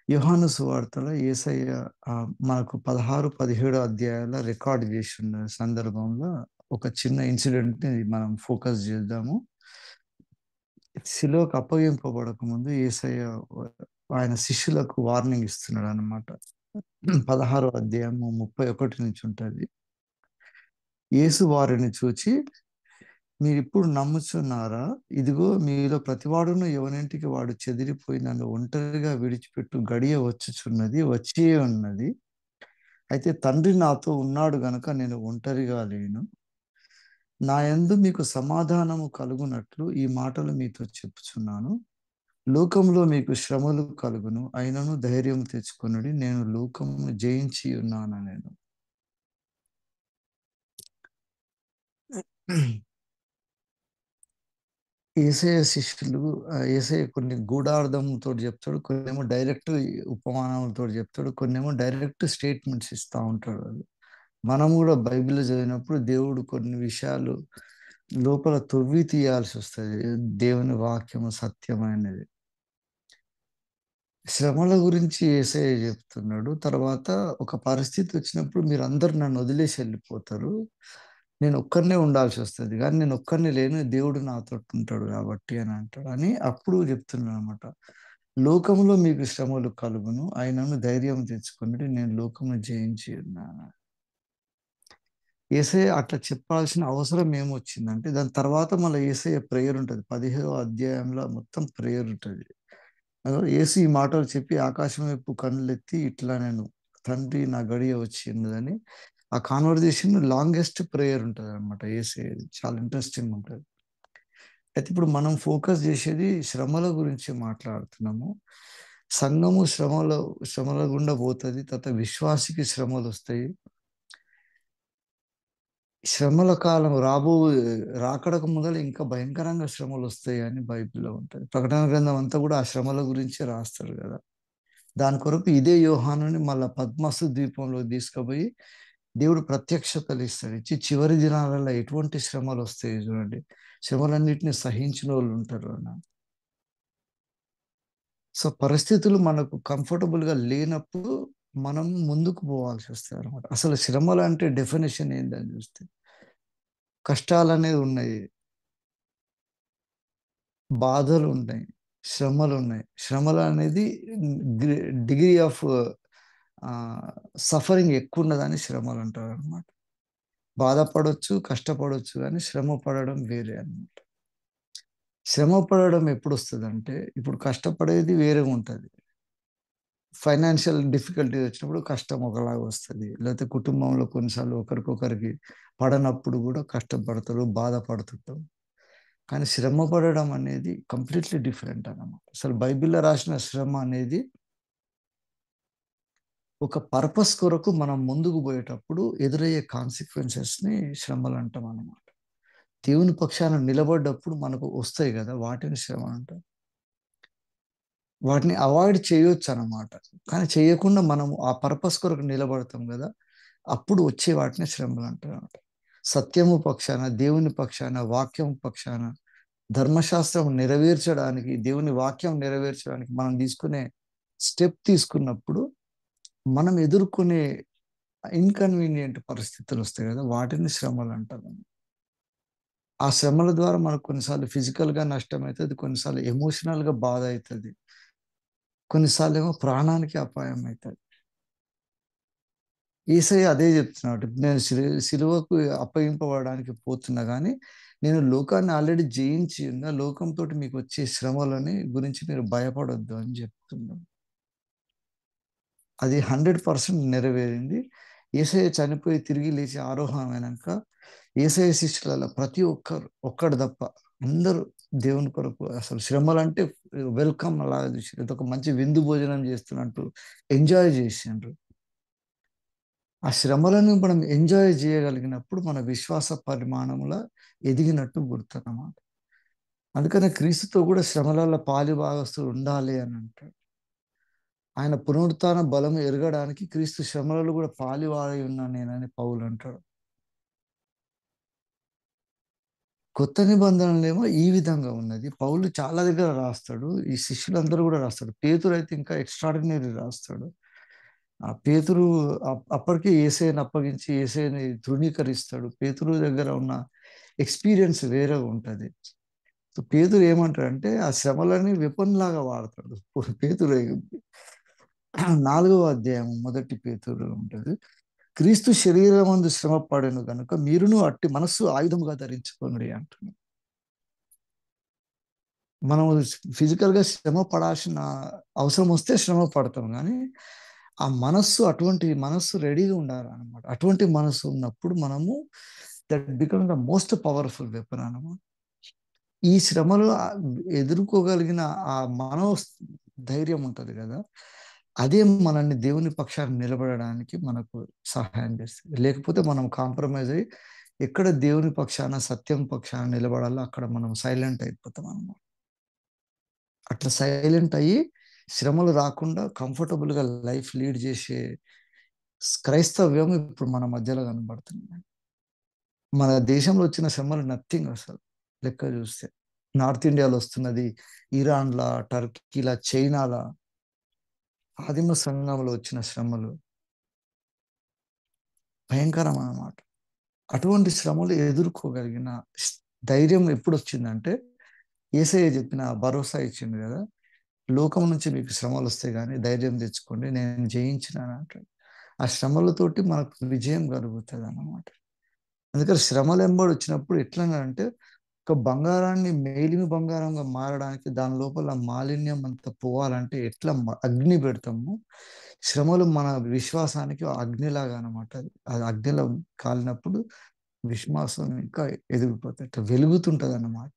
యోహాను సువార్తలో యేసయ్య మనకు 16, 17 అధ్యాయాల రికార్డ్ చేసిన సందర్భంలో ఒక చిన్న ఇన్సిడెంట్‌ని మనం ఫోకస్ చేద్దాము. సిలువకు అప్పగింపబడక ముందు యేసయ్య ఆయన శిష్యులకు వార్నింగ్ ఇస్తున్నాడన్నమాట. 16 అధ్యాయము 31 నుంచి ఉంటది. యేసు వారిని చూచి, మీరిప్పుడు నమ్ముచున్నారా? ఇదిగో మీలో ప్రతివాడును ఎవనింటికి వాడు చెదిరిపోయి నన్ను ఒంటరిగా విడిచిపెట్టు గడియ వచ్చుచున్నది, వచ్చియే ఉన్నది. అయితే తండ్రి నాతో ఉన్నాడు గనుక నేను ఒంటరిగా లేను. నా యందు మీకు సమాధానము కలుగునట్లు ఈ మాటలు మీతో చెప్పుచున్నాను. లోకంలో మీకు శ్రమలు కలుగును, అయినను ధైర్యం తెచ్చుకొనుడి, నేను లోకమును జయించి ఉన్నాను నేను. యేసయ్య శిష్యులు యేసయ్య కొన్ని గూఢార్థంతోటి చెప్తాడు. కొన్నేమో డైరెక్ట్ ఉపమానాలతోటి చెప్తాడు. కొన్నేమో డైరెక్ట్ స్టేట్మెంట్స్ ఇస్తా ఉంటాడు వాళ్ళు. మనం కూడా బైబిల్ చదివినప్పుడు దేవుడు కొన్ని విషయాలు లోపల తొవ్వి తీయాల్సి వస్తది. దేవుని వాక్యము సత్యమైనది. శ్రమల గురించి యేసయ్య చెప్తున్నాడు. తర్వాత ఒక పరిస్థితి వచ్చినప్పుడు మీరందరూ నన్ను వదిలేసి వెళ్ళిపోతారు. నేను ఒక్కడినే ఉండాల్సి వస్తది. కానీ నేను ఒక్కడినే లేను. దేవుడు నాతోటి ఉంటాడు కాబట్టి అని అంటాడు. అని అప్పుడు చెప్తున్నాడు అనమాట. లోకంలో మీకు శ్రమలు కలుగును. అయినను ధైర్యం తెచ్చుకొనుడి, నేను లోకమును జయించి ఉన్నాను. యేసయ్య అట్లా చెప్పాల్సిన అవసరం ఏమొచ్చిందంటే, దాని తర్వాత మళ్ళీ యేసయ్య ప్రేయర్ ఉంటది. 15వ అధ్యాయంలో మొత్తం ప్రేయర్ ఉంటది. యేసు ఈ మాటలు చెప్పి ఆకాశం వైపు కన్నులెత్తి ఇట్లా నేను తండ్రి నా గడియ వచ్చి ఉన్నదని ఆ కాన్వర్జేషన్ లాంగెస్ట్ ప్రేయర్ ఉంటది అనమాట. యేసయ్యది చాలా ఇంట్రెస్టింగ్ ఉంటది. అయితే ఇప్పుడు మనం ఫోకస్ చేసేది శ్రమల గురించి మాట్లాడుతున్నాము. సంఘము శ్రమల గుండా పోతది. తర్వాత విశ్వాసికి శ్రమలు వస్తాయి. శ్రమల కాలం రాకడకు మొదలు ఇంకా భయంకరంగా శ్రమలు వస్తాయి అని బైబిల్‌లో ఉంటది. ప్రకటన గ్రంథం అంతా కూడా ఆ శ్రమల గురించే రాస్తాడు కదా! దాని కొరకు ఇదే యోహానుని మళ్ళా పద్మసు ద్వీపంలోకి తీసుకుపోయి దేవుడు ప్రత్యక్షతలు ఇస్తాడు. ఇచ్చి చివరి దినాలలో ఎటువంటి శ్రమలు వస్తాయి చూడండి. శ్రమలన్నిటిని సహించినోళ్ళు ఉంటారు అన్న. సో, పరిస్థితులు మనకు కంఫర్టబుల్‌గా లేనప్పుడు మనం ముందుకు పోవాల్సి వస్తదనమాట. అసలు శ్రమలంటే డెఫినిషన్ ఏందని చూస్తే కష్టాలనేవి ఉన్నాయి. బాధలున్నాయి. శ్రమలున్నాయి. శ్రమలనేది గ్రే డిగ్రీ ఆఫ్ ఆహ్, సఫరింగ్ ఎక్కువున్నదాన్ని శ్రమలంటారనమాట. బాధపడొచ్చు, కష్టపడొచ్చు గానీ శ్రమ పడడం వేరే అన్నమాట. శ్రమ పడడం ఎప్పుడొస్తదంటే, ఇప్పుడు కష్టపడేది వేరేగా ఉంటది. ఫైనాన్షియల్ డిఫికల్టీ వచ్చినప్పుడు కష్టం ఒకలాగా వస్తది. లేతే కుటుంబంలో కొన్నిసార్లు ఒకరికొకరికి పడనప్పుడు గూడా కష్టపడతారు, బాధపడుతుంటాం. కానీ శ్రమ పడడం అనేది కంప్లీట్‌లీ డిఫరెంట్ అన్నమాట. అసలు బైబిల్‌లో రాసిన శ్రమ అనేది ఒక పర్పస్ కొరకు మనం ముందుకు పోయేటప్పుడు ఎదురయ్యే కాన్సిక్వెన్సెస్‌ని శ్రమలంటాం అన్నమాట. దేవుని పక్షాన నిలబడ్డప్పుడు మనకు వస్తాయి గదా! వాటిని శ్రమ అంటాం. వాటిని అవాయిడ్ చేయొచ్చన్నమాట. కానీ చేయకుండా మనము ఆ పర్పస్ కొరకు నిలబడతాం గదా! అప్పుడు వచ్చే వాటిని శ్రమలంటారన్నమాట. సత్యము పక్షాన, దేవుని పక్షాన, వాక్యం పక్షాన, ధర్మశాస్త్రం నెరవేర్చడానికి, దేవుని వాక్యం నెరవేర్చడానికి మనం తీసుకునే స్టెప్ తీసుకున్నప్పుడు, మనం ఎదుర్కొనే ఇన్‌కన్వీనియంట్ పరిస్థితులొస్తాయి గదా! వాటిని శ్రమలంటారు. ఆ శ్రమల ద్వారా మనకు కొన్నిసార్లు ఫిజికల్‌గా నష్టమైతది. కొన్నిసార్లు ఎమోషనల్‌గా బాధ అయితది. కొన్నిసార్లేమో ప్రాణానికి అపాయం అయితది. యేసయ్య అదే చెప్తున్నాడు. నేను సిలువకు అప్పగింపబడడానికి పోతున్నా గానీ, నేను లోకాన్ని ఆల్రెడీ జయించి ఉన్న. లోకంతోటి మీకొచ్చే శ్రమలని గురించి మీరు భయపడొద్దు అని చెప్తున్నాడు. అది 100% నెరవేరింది. యేసయ్య చనిపోయి తిరిగి లేచి ఆరోహణమైనంక, యేసయ్య శిష్యులలో ప్రతి ఒక్కడు తప్ప అందరూ దేవుని కొరకు అసలు శ్రమలంటే వెల్కమ్ అలాగా చూసిండ్రు. ఇదొక మంచి విందు భోజనం చేస్తున్నట్టు ఎంజాయ్ చేసిండ్రు. ఆ శ్రమలను మనం ఎంజాయ్ చేయగలిగినప్పుడు మన విశ్వాస పరిమాణంలో ఎదిగినట్టు గుర్తనమాట. అందుకనే క్రీస్తుతో కూడా శ్రమలలో పాలిభాగస్తులు ఉండాలి అని అంటాడు. ఆయన పునరుత్థాన బలం ఎరగడానికి క్రీస్తు శ్రమలలో కూడా పాలివాడై ఉన్నాను నేనని పౌలు అంటాడు. కొత్త నిబంధనలేమో ఈ విధంగా ఉన్నది. పౌలు చాలా దగ్గర రాస్తాడు. ఈ శిష్యులందరూ కూడా రాస్తాడు. పేతురు అయితే ఇంకా ఎక్స్ట్రాడినరీ రాస్తాడు. ఆ పేతురు అప్పటికే యేసయ్యని అప్పగించి యేసయ్యని తృణీకరిస్తాడు. పేతురు దగ్గర ఉన్న ఎక్స్పీరియన్స్ వేరే ఉంటది. సో పేతురు ఏమంటాడంటే ఆ శ్రమలని వెపన్ లాగా వాడతాడు. పేతురు 4వ అధ్యాయం 1 పేతురు ఉంటది. క్రీస్తు శరీరమందు శ్రమ పడెను గనుక మీరును అట్టి మనస్సు ఆయుధముగా ధరించుకోండి అంటున్నాడు. మనం ఫిజికల్గా శ్రమ పడాల్సిన అవసరం వస్తే శ్రమ పడతాం, కానీ ఆ మనస్సు అటువంటి మనస్సు రెడీగా ఉండాలన్నమాట. అటువంటి మనస్సు ఉన్నప్పుడు మనము that become the most powerful weapon అన్నమాట. ఈ శ్రమలు ఎదుర్కోగలిగిన ఆ మనో ధైర్యం ఉంటుంది కదా, అదే మనల్ని దేవుని పక్షాన్ని నిలబడడానికి మనకు సహాయం చేస్తుంది. లేకపోతే మనం కాంప్రమైజ్ అయ్యి ఎక్కడ దేవుని పక్షాన సత్యం పక్షాన నిలబడాలో అక్కడ మనం సైలెంట్ అయిపోతాం అన్నమాట. అట్లా సైలెంట్ అయ్యి శ్రమలు రాకుండా కంఫర్టబుల్గా లైఫ్ లీడ్ చేసే క్రైస్తవ్యం ఇప్పుడు మన మధ్యలో కనబడుతుంది. మన దేశంలో వచ్చిన శ్రమలు నథింగ్ అసలు లెక్క చూస్తే. నార్త్ ఇండియాలో వస్తున్నది, ఇరాన్లా, టర్కీలా, చైనాలా ఆదిమ సంఘంలో వచ్చిన శ్రమలు భయంకరం అన్నమాట. అటువంటి శ్రమలు ఎదుర్కోగలిగిన ధైర్యం ఎప్పుడు వచ్చిందంటే యేసయ్య చెప్పిన భరోసా ఇచ్చింది కదా, లోకం నుంచి మీకు శ్రమలు వస్తాయి కానీ ధైర్యం తెచ్చుకోండి, నేను జయించినాను అంటాడు. ఆ శ్రమలతోటి మనకు విజయం కలుగుతుంది అన్నమాట. అందుకని శ్రమలు ఎంబడి వచ్చినప్పుడు ఎట్లా అంటే ఒక బంగారాన్ని మేలిమి బంగారంగా మారడానికి దాని లోపల మాలిన్యం అంతా పోవాలంటే ఎట్లా అగ్ని పెడతాము, శ్రమలు మన విశ్వాసానికి అగ్నిలాగా అనమాట. అది అగ్నిలో కాలినప్పుడు విశ్వాసం ఇంకా ఎదిగిపోతుంది, ఇట్లా వెలుగుతుంటది అన్నమాట.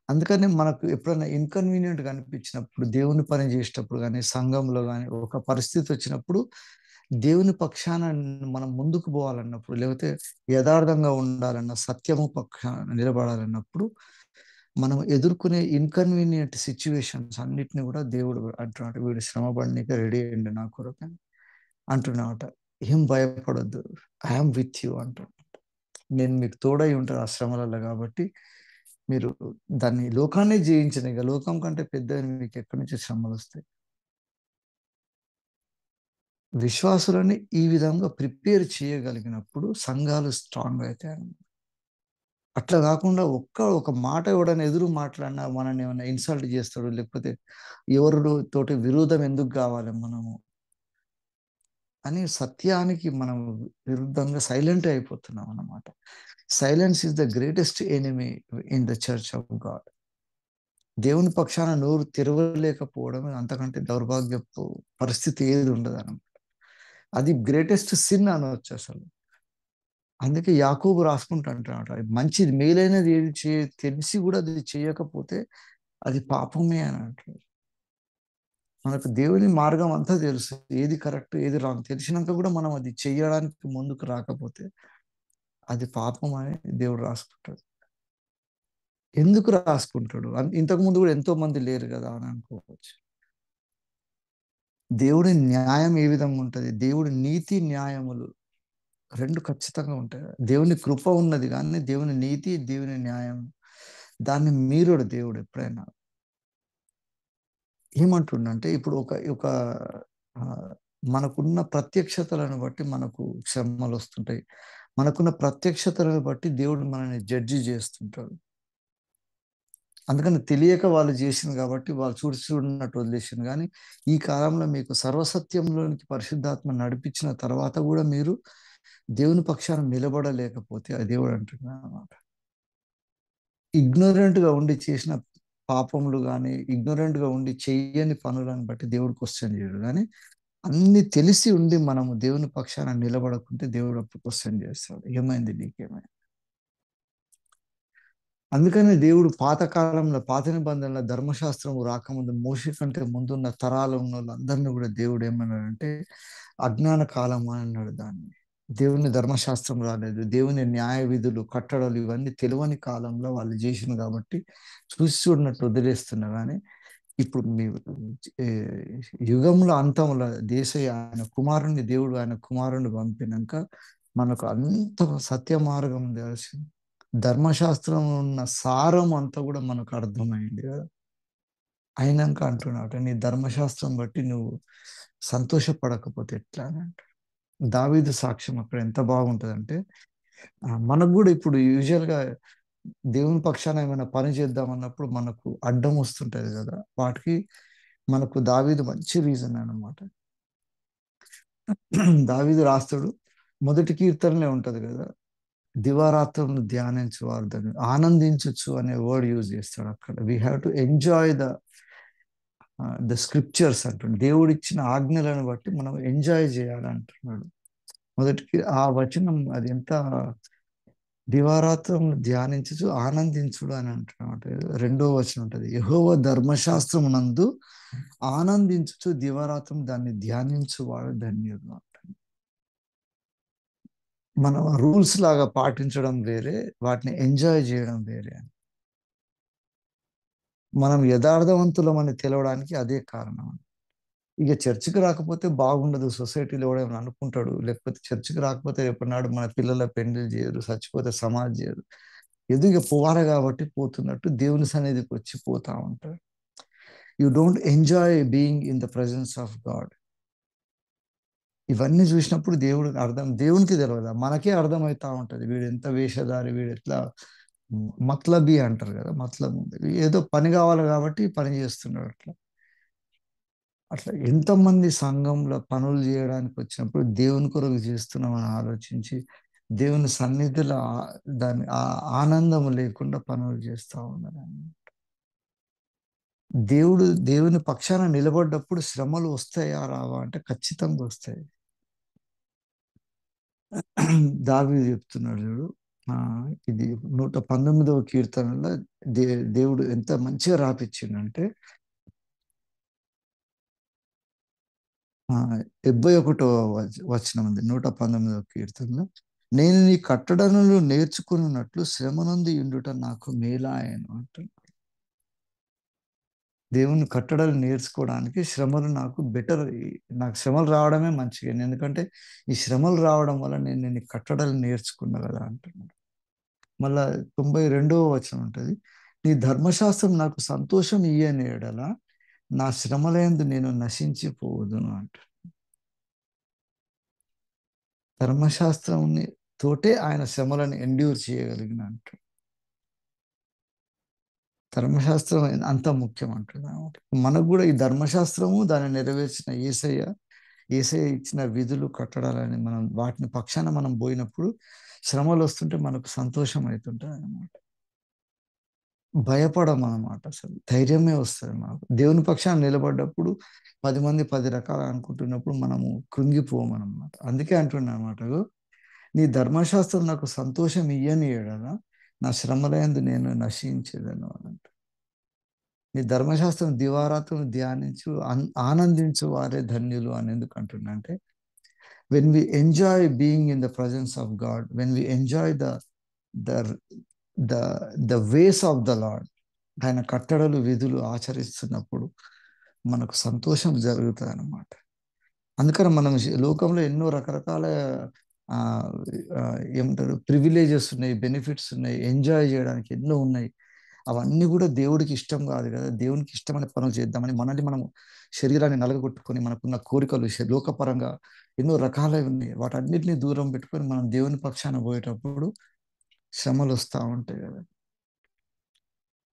అందుకని మనకు ఎప్పుడైనా ఇన్కన్వీనియంట్గా అనిపించినప్పుడు, దేవుని పని చేసేటప్పుడు కానీ సంఘంలో కానీ ఒక పరిస్థితి వచ్చినప్పుడు దేవుని పక్షాన మనం ముందుకు పోవాలన్నప్పుడు, లేకపోతే యథార్థంగా ఉండాలన్న సత్యము పక్షాన నిలబడాలన్నప్పుడు మనం ఎదుర్కొనే ఇన్కన్వీనియంట్ సిచ్యువేషన్స్ అన్నిటిని కూడా దేవుడు అంటున్నాడు, వీడు శ్రమ పడనీకి రెడీ అయ్యండి నా కొరకు అంటున్నాట. ఏం భయపడొద్దు, ఐఎమ్ విత్ యూ అంటాడు. నేను మీకు తోడై ఉంటాను ఆ శ్రమలలో. కాబట్టి మీరు దాన్ని లోకాన్ని జయించిన, ఇక లోకం కంటే పెద్ద మీకు ఎక్కడి నుంచి శ్రమలు వస్తాయి. విశ్వాసులని ఈ విధంగా ప్రిపేర్ చేయగలిగినప్పుడు సంఘాలు స్ట్రాంగ్ అవుతాయి. అట్లా కాకుండా ఒక మాట ఎవడైనా ఎదురు మాట్లాడినా మనల్ని ఏమైనా ఇన్సల్ట్ చేస్తాడు, లేకపోతే ఎవరు తోటి విరోధం ఎందుకు కావాలి మనము అని సత్యానికి మనం విరుద్ధంగా సైలెంట్ అయిపోతున్నాం అన్నమాట. Silence is the greatest enemy in the church of God. దేవుని పక్షాన నోరు తెరవలేకపోవడం అంతకంటే దౌర్భాగ్యపు పరిస్థితి ఏది ఉండదు అన్నమాట. అది గ్రేటెస్ట్ సిన్ అనవచ్చు అసలు. అందుకే యాకోబు రాసుకుంటా అంటాడు, మంచిది మేలైనది ఏది తెలిసి కూడా అది చేయకపోతే అది పాపమే అని అంటాడు. మనకు దేవుని మార్గం అంతా తెలుసు, ఏది కరెక్ట్ ఏది రాంగ్ తెలిసినాక కూడా మనం అది చెయ్యడానికి ముందుకు రాకపోతే అది పాపం అని దేవుడు రాసుకుంటాడు. ఎందుకు రాసుకుంటాడు? ఇంతకు ముందు కూడా ఎంతో మంది లేరు కదా అని అనుకోవచ్చు. దేవుడి న్యాయం ఏ విధంగా ఉంటుంది, దేవుడి నీతి న్యాయములు రెండు ఖచ్చితంగా ఉంటాయి. దేవుని కృప ఉన్నది కానీ దేవుని నీతి, దేవుని న్యాయం దాన్ని మీరుడు దేవుడు ఎప్పుడైనా. ఏమంటుండంటే ఇప్పుడు ఒక ఒక మనకున్న ప్రత్యక్షతలను బట్టి మనకు శ్రమలు వస్తుంటాయి. మనకున్న ప్రత్యక్షతలను బట్టి దేవుడు మనల్ని జడ్జి చేస్తుంటాడు. అందుకని తెలియక వాళ్ళు చేసింది కాబట్టి వాళ్ళు చూడున్నట్టు వదిలేసింది. కానీ ఈ కాలంలో మీకు సర్వసత్యంలోనికి పరిశుద్ధాత్మ నడిపించిన తర్వాత కూడా మీరు దేవుని పక్షాన నిలబడలేకపోతే అది దేవుడు అంటున్నాడు అన్నమాట. ఇగ్నోరెంట్గా ఉండి చేసిన పాపములు కానీ, ఇగ్నోరెంట్గా ఉండి చెయ్యని పనులను బట్టి దేవుడు క్వశ్చన్ చేయడు. కానీ అన్ని తెలిసి ఉండి మనము దేవుని పక్షాన నిలబడకుంటే దేవుడు అప్పుడు క్వశ్చన్ చేస్తాడు, ఏమైంది నీకేమైంది. అందుకని దేవుడు పాతకాలంలో పాత నిబంధనల ధర్మశాస్త్రం రాకముందు మోషే కంటే ముందున్న తరాలు ఉన్న వాళ్ళందరినీ కూడా దేవుడు ఏమన్నాడంటే అజ్ఞాన కాలం అని అన్నాడు. దాన్ని దేవుని ధర్మశాస్త్రం రాలేదు, దేవుని న్యాయ విధులు కట్టడలు ఇవన్నీ తెలియని కాలంలో వాళ్ళు చేసిన కాబట్టి చూసి చూడనట్టు వదిలేస్తున్నా. కానీ ఇప్పుడు మీ యుగంలో అంతంలో దేశయ్య ఆయన కుమారుణ్ణి దేవుడు ఆయన కుమారుణ్ణి పంపినాక మనకు అంత సత్య మార్గం తెలిసింది. ధర్మశాస్త్రం ఉన్న సారం అంతా కూడా మనకు అర్థమైంది కదా. అయినాక అంటున్నాడు, నీ ధర్మశాస్త్రం బట్టి నువ్వు సంతోషపడకపోతే ఎట్లా అని అంటాడు. దావీదు సాక్ష్యం అక్కడ ఎంత బాగుంటుందంటే, మనకు కూడా ఇప్పుడు యూజువల్గా దేవుని పక్షాన ఏమైనా పని చేద్దామన్నప్పుడు మనకు అడ్డం వస్తుంటది కదా, వాటికి మనకు దావీదు మంచి రీజన్ అన్నమాట. దావీదు రాస్తాడు, మొదటి కీర్తనలే ఉంటది కదా, దివారాత్రం ధ్యానించు వారు దాన్ని ఆనందించచ్చు అనే వర్డ్ యూజ్ చేస్తాడు అక్కడ. We have to enjoy the scriptures అంటుండే, దేవుడిచ్చిన ఆజ్ఞలను బట్టి మనం ఎంజాయ్ చేయాలంటున్నాడు. మొదటికి ఆ వచనం అది ఎంత, దివారాత్రం ధ్యానించు ఆనందించుడు అని అంటున్నాడు. రెండో వచనం ఉంటుంది, యెహోవా ధర్మశాస్త్రం నందు ఆనందించుచు దివారాత్రం దాన్ని ధ్యానించువాడు ధన్యుడు అంటాడు. మనం రూల్స్ లాగా పాటించడం వేరే, వాటిని ఎంజాయ్ చేయడం వేరే. మనం యథార్థవంతులమని తెలవడానికి అదే కారణం. ఇక చర్చికి రాకపోతే బాగుండదు, సొసైటీలో కూడా ఏమైనా అనుకుంటాడు, లేకపోతే చర్చికి రాకపోతే ఎప్పటినాడు మన పిల్లల పెళ్లి చేయరు, చచ్చిపోతే సమాధి చేయరు, ఎదుగు పోవాలి కాబట్టి పోతున్నట్టు దేవుని సన్నిధికి వచ్చి పోతా ఉంటాడు. You don't enjoy being in the presence of God. ఇవన్నీ చూసినప్పుడు దేవుడికి అర్థం, దేవునికి తెలియదా, మనకే అర్థమవుతా ఉంటది, వీడు ఎంత వేషధారి, వీడు ఎట్లా మత్లబీ అంటారు కదా, మతలబ్ ఉంది, ఏదో పని కావాలి కాబట్టి పని చేస్తున్నాడు. అట్లా అట్లా ఎంతమంది సంఘంలో పనులు చేయడానికి వచ్చినప్పుడు దేవుని కొరకు చేస్తున్నామని ఆలోచించి దేవుని సన్నిధిలో దాని ఆనందం లేకుండా పనులు చేస్తూ ఉన్నారు. దేవుని పక్షాన నిలబడ్డప్పుడు శ్రమలు వస్తాయా రావా అంటే ఖచ్చితంగా వస్తాయి. దావీదు చెప్తున్నాడు చూడు, ఇది 119వ కీర్తనలో దేవుడు ఎంత మంచిగా రాపిచ్చిండంటే, 71వ వచనం ఉంది 119వ కీర్తనలో, నేను నీ కట్టడలను నేర్చుకున్నట్లు శ్రమ నుండి ఉండుట నాకు మేలాయను అంటున్నాడు. దేవుని కట్టడలు నేర్చుకోవడానికి శ్రమలు నాకు బెటర్, నాకు శ్రమలు రావడమే మంచిగా, ఎందుకంటే ఈ శ్రమలు రావడం వల్ల నేను నీ కట్టడలు నేర్చుకున్నా కదా అంటున్నాడు. మళ్ళా 92వ వచనం ఉంటుంది, నీ ధర్మశాస్త్రం నాకు సంతోషం ఇయ్యని ఎడల నా శ్రమలందు నేను నశించిపోవదును అంట. ధర్మశాస్త్రం తోటే ఆయన శ్రమలను ఎండ్యూర్ చేయగలిగిన అంట. ధర్మశాస్త్రం అంత ముఖ్యం అంటున్నాను. మనకు కూడా ఈ ధర్మశాస్త్రము దాన్ని నెరవేర్చిన ఏసయ్య ఇచ్చిన విధులు కట్టడాలని మనం వాటిని పక్షాన మనం పోయినప్పుడు శ్రమలు వస్తుంటే మనకు సంతోషం అవుతుంటుంది అన్నమాట. భయపడం అన్నమాట, అసలు ధైర్యమే వస్తుంది మనకు. దేవుని పక్షాన నిలబడ్డప్పుడు 10 మంది 10 రకాలు అనుకుంటున్నప్పుడు మనము కృంగిపోమన్నమాట. అందుకే అంటున్నా అన్నమాట, నీ ధర్మశాస్త్రం నాకు సంతోషం ఇయ్యని ఎడల నా శ్రమలందు నేను నశించేదను అనంట. నీ ధర్మశాస్త్రం దివారాత్రం ధ్యానించు ఆనందించు వారే ధన్యులు అని ఎందుకు అంటున్నా అంటే, when we enjoy being in the presence of God, when we enjoy the the the ways of the Lord, ఆయన కట్టడలు విధులు ఆచరిస్తున్నప్పుడు మనకు సంతోషం జరుగుతుంది అన్నమాట. అందుకని మనం లోకంలో ఎన్నో రకరకాల ఆ ఏమంటారు ప్రివిలేజెస్ ఉన్నాయి, బెనిఫిట్స్ ఉన్నాయి, ఎంజాయ్ చేయడానికి ఎన్నో ఉన్నాయి. అవన్నీ కూడా దేవుడికి ఇష్టం కాదు కదా. దేవునికి ఇష్టమైన పనులు చేద్దామని మనల్ని మనం శరీరాన్ని నలగొట్టుకొని మనకున్న కోరికలు లోకపరంగా ఎన్నో రకాలవి ఉన్నాయి, వాటన్నిటిని దూరం పెట్టుకొని మనం దేవుని పక్షాన పోయేటప్పుడు శ్రమలు వస్తూ ఉంటాయి కదా.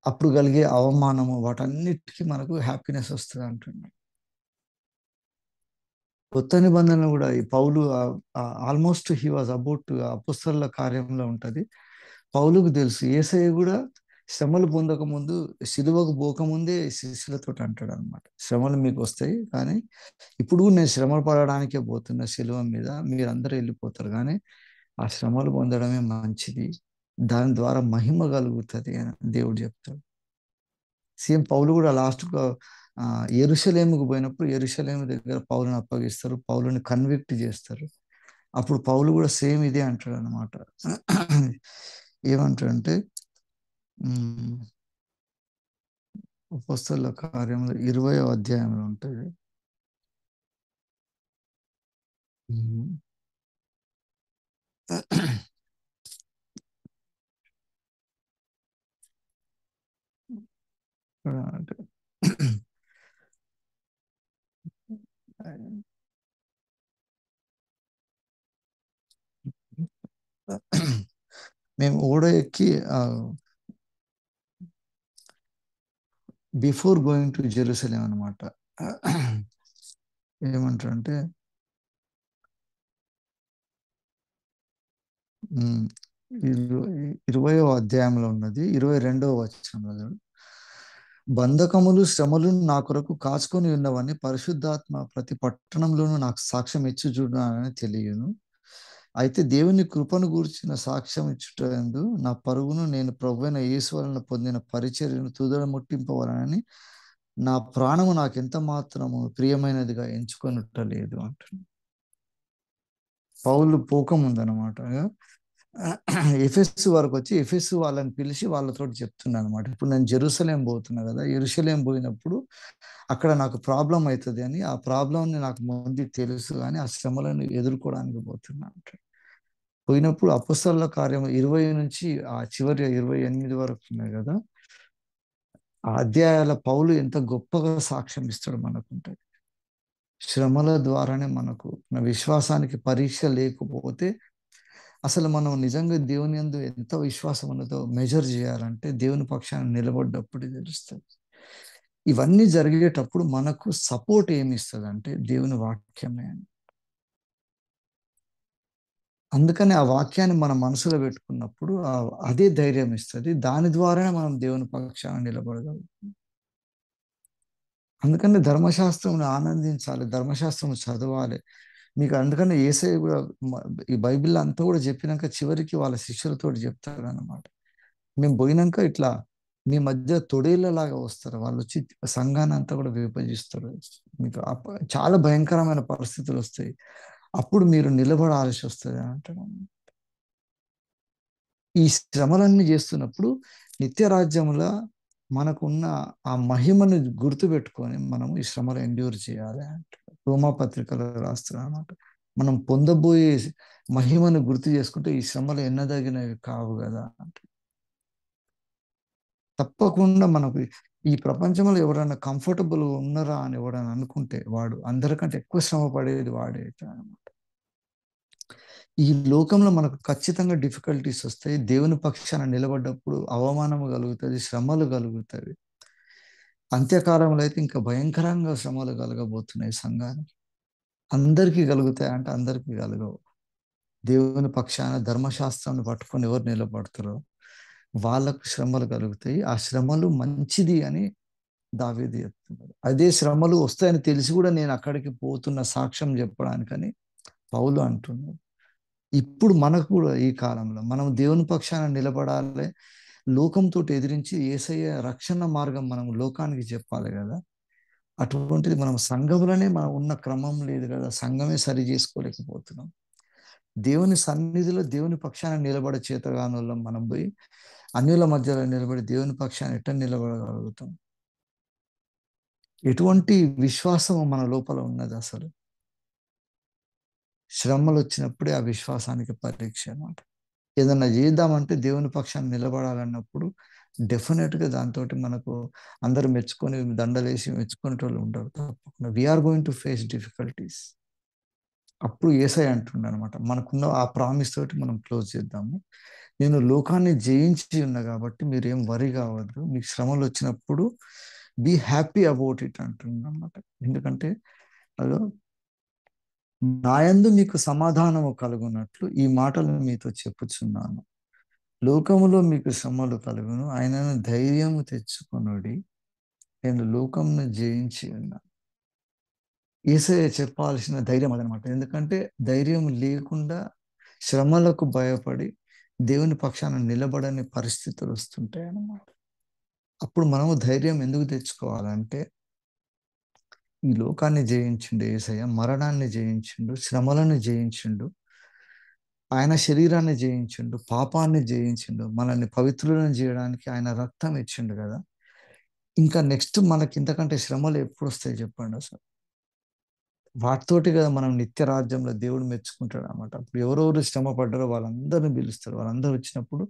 అప్పుడు కలిగే అవమానము వాటన్నిటికీ మనకు హ్యాపీనెస్ వస్తుంది అంటున్నాడు. కొత్త నిబంధనలు కూడా ఈ పౌలు ఆల్మోస్ట్ హీ వాజ్ అబౌట్ అపోస్తలుల కార్యంలో ఉంటది. పౌలుకు తెలుసు యేసయ్య కూడా శ్రమలు పొందక ముందు, సిలువకు పోకముందే శిష్యులతో అంటాడు అనమాట, శ్రమలు మీకు వస్తాయి కానీ ఇప్పుడు నేను శ్రమ పడడానికే పోతున్న సిలువ మీద, మీరందరూ వెళ్ళిపోతారు కానీ ఆ శ్రమలు పొందడమే మంచిది, దాని ద్వారా మహిమ కలుగుతుంది అని దేవుడు చెప్తాడు. సేమ్ పౌలు కూడా లాస్ట్గా యెరూషలేముకు పోయినప్పుడు యెరూషలేము దగ్గర పౌలుని అప్పగిస్తారు, పౌలుని కన్విక్ట్ చేస్తారు. అప్పుడు పౌలు కూడా సేమ్ ఇదే అంటాడు అనమాట. ఏమంటాడంటే అపోస్తలుల కార్యంలో 20వ అధ్యాయంలో ఉంటుంది. అంటే మేము ఓడ ఎక్కి బిఫోర్ గోయింగ్ టు జెరూసలేం అనమాట. ఏమంటారంటే 20వ అధ్యాయంలో ఉన్నది, 22వ వచనంలో, బంధకములు శ్రమలు నా కొరకు కాచుకొని ఉన్నవని పరిశుద్ధాత్మ ప్రతి పట్టణంలోనూ నాకు సాక్ష్యం ఇచ్చి చూడాలని తెలియను. అయితే దేవుని కృపను గూర్చిన సాక్ష్యం ఇచ్చుటందు నా పరుగును నేను ప్రభువైన యేసు వలన పొందిన పరిచర్యను తుదల ముట్టింపవలనని నా ప్రాణము నాకు ఎంత మాత్రము ప్రియమైనదిగా ఎంచుకొనుటలేదు అంటున్నాను. పౌలు పోకముందనమాట ఎఫెస్ వరకు వచ్చి ఎఫెస్ వాళ్ళని పిలిచి వాళ్ళతో చెప్తున్నాను అనమాట. ఇప్పుడు నేను జెరూసలేం పోతున్నా కదా, యెరూషలేం పోయినప్పుడు అక్కడ నాకు ప్రాబ్లం అవుతుంది అని, ఆ ప్రాబ్లంని నాకు ముందు తెలుసు కానీ ఆ శ్రమలను ఎదుర్కోవడానికి పోతున్నా అంటాడు. పోయినప్పుడు అపొస్తలుల కార్యం 20 నుంచి ఆ చివరి 28 వరకు ఉన్నాయి కదా, ఆ అధ్యాయాల పౌలు ఎంత గొప్పగా సాక్ష్యం ఇస్తాడు మనకుంటే. శ్రమల ద్వారానే మనకు మన విశ్వాసానికి పరీక్ష లేకపోతే అసలు మనం నిజంగా దేవుని యందు ఎంత విశ్వాసం ఉన్నదో మెజర్ చేయాలంటే దేవుని పక్షాన నిలబడ్డప్పుడు తెలుస్తుంది. ఇవన్నీ జరిగేటప్పుడు మనకు సపోర్ట్ ఏమి ఇస్తుంది అంటే దేవుని వాక్యమే అని. అందుకని ఆ వాక్యాన్ని మన మనసులో పెట్టుకున్నప్పుడు అదే ధైర్యం ఇస్తుంది. దాని ద్వారానే మనం దేవుని పక్షాన నిలబడగలం. అందుకని ధర్మశాస్త్రం ఆనందించాలి, ధర్మశాస్త్రం చదవాలి. మీకు అందుకని యేసయ్య కూడా ఈ బైబిల్ అంతా కూడా చెప్పినాక చివరికి వాళ్ళ శిష్యులతో చెప్తాడు అన్నమాట. మేము పోయినాక ఇట్లా మీ మధ్య తొడేళ్ళలాగా వస్తారు, వాళ్ళు వచ్చి సంఘాన్ని అంతా కూడా విభజిస్తారు. మీకు చాలా భయంకరమైన పరిస్థితులు వస్తాయి, అప్పుడు మీరు నిలబడాల్సి వస్తుంది అంటాడు. ఈ శ్రమలన్నీ చేస్తున్నప్పుడు నిత్య రాజ్యముల మనకున్న ఆ మహిమను గుర్తుపెట్టుకొని మనం ఈ శ్రమలు ఎండ్యూర్ చేయాలి అంటే రోమా పత్రికలో రాస్తున్నా అన్నమాట. మనం పొందబోయే మహిమను గుర్తు చేసుకుంటే ఈ శ్రమలు ఎన్నదగినవి కావు కదా అంటే. తప్పకుండా మనకు ఈ ప్రపంచంలో ఎవరైనా కంఫర్టబుల్ ఉన్నారా అని ఎవరైనా అనుకుంటే వాడు అందరికంటే ఎక్కువ శ్రమ పడేది వాడే అనమాట. ఈ లోకంలో మనకు ఖచ్చితంగా డిఫికల్టీస్ వస్తాయి. దేవుని పక్షాన నిలబడ్డప్పుడు అవమానము కలుగుతుంది, శ్రమలు కలుగుతాయి. అంత్యకాలంలో అయితే ఇంకా భయంకరంగా శ్రమలు కలగబోతున్నాయి సంఘానికి. అందరికీ కలుగుతాయి అంటే అందరికీ కలగవు. దేవుని పక్షాన ధర్మశాస్త్రాన్ని పట్టుకొని ఎవరు నిలబడతారో వాళ్ళకు శ్రమలు కలుగుతాయి. ఆ శ్రమలు మంచిది అని దావీదు చెప్తున్నారు. అదే శ్రమలు వస్తాయని తెలిసి కూడా నేను అక్కడికి పోతున్న సాక్ష్యం చెప్పడానికని పౌలు అంటున్నాడు. ఇప్పుడు మనకు కూడా ఈ కాలంలో మనం దేవుని పక్షాన నిలబడాలి, లోకంతో ఎదిరించి యేసయ్య రక్షణ మార్గం మనం లోకానికి చెప్పాలి కదా. అటువంటిది మనం సంఘంలోనే మనం ఉన్న క్రమం లేదు కదా, సంఘమే సరి చేసుకోలేకపోతున్నాం. దేవుని సన్నిధిలో దేవుని పక్షాన నిలబడే చేతగానుల్లో మనం పోయి అన్యుల మధ్యలో నిలబడి దేవుని పక్షాన ఎట్లా నిలబడగలుగుతాం? ఎటువంటి విశ్వాసం మన లోపల ఉన్నది అసలు? శ్రమలు వచ్చినప్పుడే ఆ విశ్వాసానికి పరీక్ష అన్నమాట. ఏదన్నా చేద్దామంటే దేవుని పక్షాన్ని నిలబడాలన్నప్పుడు డెఫినెట్గా దాంతో మనకు అందరూ మెచ్చుకొని దండలేసి మెచ్చుకునేటోళ్ళు ఉంటారు. తప్పకుండా we are going to face difficulties. అప్పుడు యేసయ్య అంటుండ అనమాట, మనకున్న ఆ ప్రామిస్ తోటి మనం క్లోజ్ చేద్దాము. నేను లోకాన్ని జయించి ఉన్నా కాబట్టి మీరేం వరి కావద్దు, మీకు శ్రమలు వచ్చినప్పుడు బీ హ్యాపీ అబౌట్ ఇట్ అంటుండ అనమాట. ఎందుకంటే అదో నాయందు మీకు సమాధానము కలుగునట్లు ఈ మాటలు మీతో చెప్పుచున్నాను. లోకములో మీకు శ్రమలు కలుగును, ఆయనను ధైర్యము తెచ్చుకొనుడి, నేను లోకంను జయించి ఉన్నా. యేసయ్య చెప్పాల్సిన ధైర్యం అదనమాట. ఎందుకంటే ధైర్యం లేకుండా శ్రమలకు భయపడి దేవుని పక్షాన నిలబడని పరిస్థితులు వస్తుంటాయి అన్నమాట. అప్పుడు మనము ధైర్యం ఎందుకు తెచ్చుకోవాలంటే ఈ లోకాన్ని జయించిండు యేసయ్య, మరణాన్ని జయించిండు, శ్రమలను జయించిండు, ఆయన శరీరాన్ని జయించిండు, పాపాన్ని జయించిండు, మనల్ని పవిత్రులను చేయడానికి ఆయన రక్తం ఇచ్చిండు కదా. ఇంకా నెక్స్ట్ మనకి ఇంతకంటే శ్రమలు ఎప్పుడు వస్తాయి చెప్పండి అసలు? వాటితోటి కదా మనం నిత్య రాజ్యంలో దేవుడు మెచ్చుకుంటాడు అనమాట. అప్పుడు ఎవరెవరు శ్రమ పడ్డారో వాళ్ళందరిని పిలుస్తారు. వాళ్ళందరూ వచ్చినప్పుడు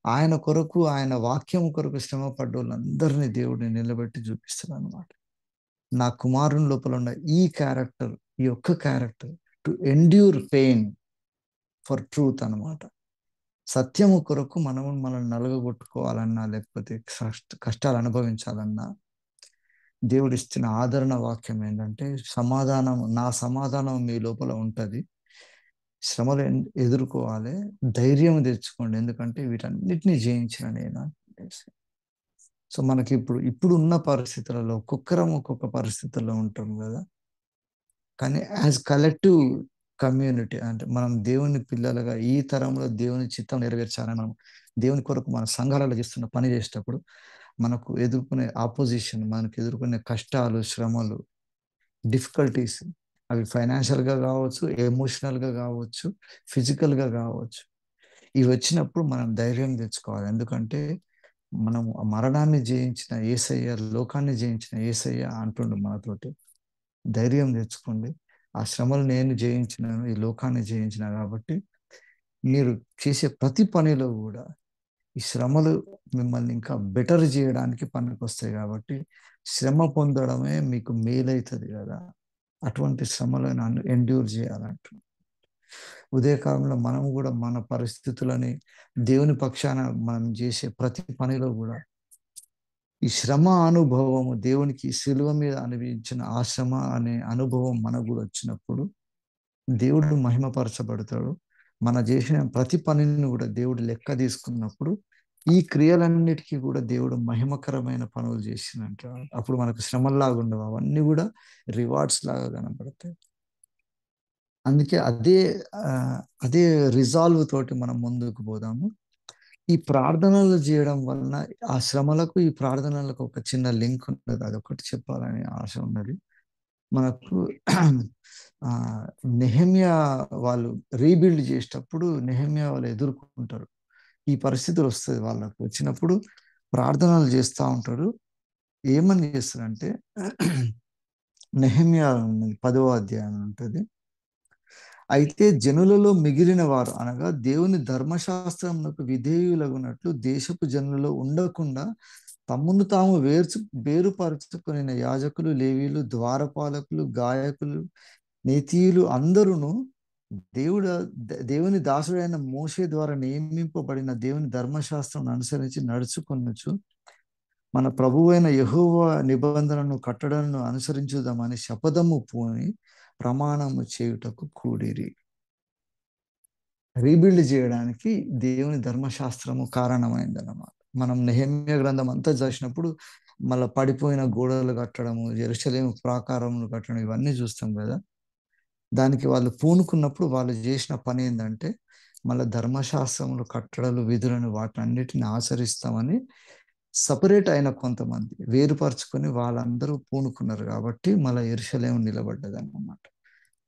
ఆయన కొరకు, ఆయన వాక్యం కొరకు శ్రమ పడ్డ వాళ్ళందరినీ దేవుడిని నిలబెట్టి చూపిస్తున్నాడు అనమాట. నా కుమారుని లోపల ఉన్న ఈ క్యారెక్టర్, ఈ ఒక్క character, to endure pain for truth అనమాట. సత్యము కొరకు మనల్ని నలగగొట్టుకోవాలన్నా, లేకపోతే కష్టాలు అనుభవించాలన్నా, దేవుడు ఇస్తున్న ఆదరణ వాక్యం ఏంటంటే, నా సమాధానం మీ లోపల ఉంటుంది, శ్రమలు ఎదుర్కోవాలి, ధైర్యం తెచ్చుకోండి, ఎందుకంటే వీటన్నిటిని జయించిన నేను. సో మనకి ఇప్పుడు ఉన్న పరిస్థితులలో ఒక్కొక్క పరిస్థితుల్లో ఉంటాం కదా, కానీ యాజ్ కలెక్టివ్ కమ్యూనిటీ, అంటే మనం దేవుని పిల్లలుగా ఈ తరంలో దేవుని చిత్తం నెరవేర్చాలని మనం దేవుని కొరకు మన సంఘాలలో చేస్తున్న పని చేసేటప్పుడు మనకు ఎదుర్కొనే ఆపోజిషన్, మనకు ఎదుర్కొనే కష్టాలు, శ్రమలు, డిఫికల్టీస్, అవి ఫైనాన్షియల్గా కావచ్చు, ఎమోషనల్గా కావచ్చు, ఫిజికల్గా కావచ్చు, ఇవి వచ్చినప్పుడు మనం ధైర్యం తెచ్చుకోవాలి. ఎందుకంటే మనం మరణాన్ని జయించిన యేసయ్య, లోకాన్ని జయించిన యేసయ్య అంటుండు మనతోటి, ధైర్యం తెచ్చుకోండి, ఆ శ్రమలు నేను జయించినాను, ఈ లోకాన్ని జయించిన, కాబట్టి మీరు చేసే ప్రతి పనిలో కూడా ఈ శ్రమలు మిమ్మల్ని ఇంకా బెటర్ చేయడానికి పనికొస్తాయి, కాబట్టి శ్రమ పొందడమే మీకు మేలవుతుంది కదా, అటువంటి శ్రమలను ఎండ్యూర్ చేయాలంట. ఉదయకాలంలో మనం కూడా మన పరిస్థితులని దేవుని పక్షాన మనం చేసే ప్రతి పనిలో కూడా ఈ శ్రమ అనుభవము, దేవునికి శిలువ మీద అనుభవించిన ఆ శ్రమ అనే అనుభవం మనకు కూడా వచ్చినప్పుడు దేవుడు మహిమపరచబడతాడు. మన చేసిన ప్రతి పనిని కూడా దేవుడు లెక్క తీసుకున్నప్పుడు ఈ క్రియలన్నిటికీ కూడా దేవుడు మహిమకరమైన పనులు చేసినంట. అప్పుడు మనకు శ్రమల్లాగా ఉండవు, అవన్నీ కూడా రివార్డ్స్ లాగా కనబడతాయి. అందుకే అదే రిజాల్వ్ తోటి మనం ముందుకు పోదాము. ఈ ప్రార్థనలు చేయడం వలన ఆ శ్రమలకు, ఈ ప్రార్థనలకు ఒక చిన్న లింక్ ఉన్నది, అదొకటి చెప్పాలని ఆశ ఉన్నది మనకు. నెహెమ్యా వాళ్ళు రీబిల్డ్ చేసేటప్పుడు నెహెమ్యా వాళ్ళు ఎదుర్కొంటారు, ఈ పరిస్థితులు వస్తుంది వాళ్ళకు. వచ్చినప్పుడు ప్రార్థనలు చేస్తూ ఉంటారు. ఏమని చేస్తారంటే, నెహెమ్యా 10వ అధ్యాయం ఉంటుంది. అయితే జనులలో మిగిలిన వారు, అనగా దేవుని ధర్మశాస్త్రమునకు విధేయులగునట్లు దేశపు జనులలో ఉండకుండా తమ్మును తాము వేరుపరుచుకుని యాజకులు, లేవీలు, ద్వారపాలకులు, గాయకులు, నీతియులు అందరూను దేవుని దాసుడైన మోషే ద్వారా నియమింపబడిన దేవుని ధర్మశాస్త్రం అనుసరించి నడుచుకొనొచ్చు మన ప్రభువైన యెహోవా నిబంధనను, కట్టడలను అనుసరించుదామని శపథము పూని ప్రమాణము చేయుటకు కూడిరి. రీబిల్డ్ చేయడానికి దేవుని ధర్మశాస్త్రము కారణమైందన్నమాట. మనం నెహెమ్యా గ్రంథం అంతా చూసినప్పుడు మళ్ళీ పడిపోయిన గోడలు కట్టడము, యెరూషలేము ప్రాకారములు కట్టడం, ఇవన్నీ చూస్తాం కదా. దానికి వాళ్ళు పూనుకున్నప్పుడు వాళ్ళు చేసిన పని ఏంటంటే, మళ్ళీ ధర్మశాస్త్రములు, కట్టడలు, విధులను వాటన్నిటిని ఆచరిస్తామని సపరేట్ అయిన కొంతమంది వేరుపరుచుకొని వాళ్ళందరూ పూనుకున్నారు, కాబట్టి మళ్ళీ యెరూషలేము నిలబడ్డది అన్నమాట.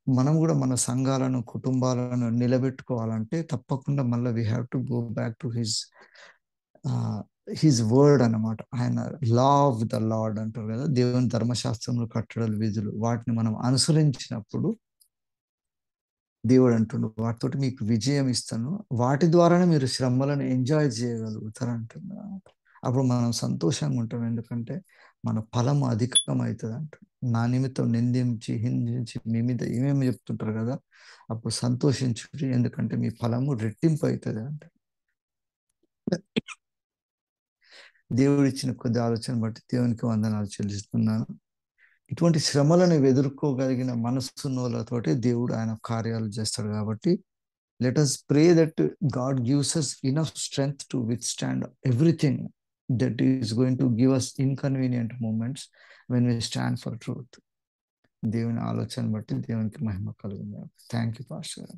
మనం కూడా మన సంఘాలను, కుటుంబాలను నిలబెట్టుకోవాలంటే తప్పకుండా మళ్ళీ we have to go back to his word అన్నమాట. ఆయన లా ఆఫ్ ద లార్డ్ అంటారు కదా, దేవుని ధర్మశాస్త్రములు, కట్టడలు, విధులు, వాటిని మనం అనుసరించినప్పుడు దేవుడు అంటుండు, వాటితోటి మీకు విజయం ఇస్తాను, వాటి ద్వారానే మీరు శ్రమలను ఎంజాయ్ చేయగలుగుతారు అంటున్నారు. అప్పుడు మనం సంతోషంగా ఉంటాం, ఎందుకంటే మన ఫలము అధికమవుతుంది అంట. నా నిమిత్తం నిందించి, హింసించి మీ మీద ఏమేమి చెప్తుంటారు కదా, అప్పుడు సంతోషించు, ఎందుకంటే మీ ఫలము రెట్టింపు అవుతుంది అంట. దేవుడు ఇచ్చిన కొద్ది ఆలోచన బట్టి దేవునికి వందనాలు చెల్లిస్తున్నాను. ఇటువంటి శ్రమలను ఎదుర్కోగలిగిన మనస్సున్నోళ్ళతోటి దేవుడు ఆయన కార్యాలు చేస్తాడు. కాబట్టి let us pray that God gives us enough strength to withstand everything that is going to give us inconvenient moments when we stand for truth. దేవుని ఆలోచన బట్టి దేవునికి మహిమ కలుగును. Thank you pastor.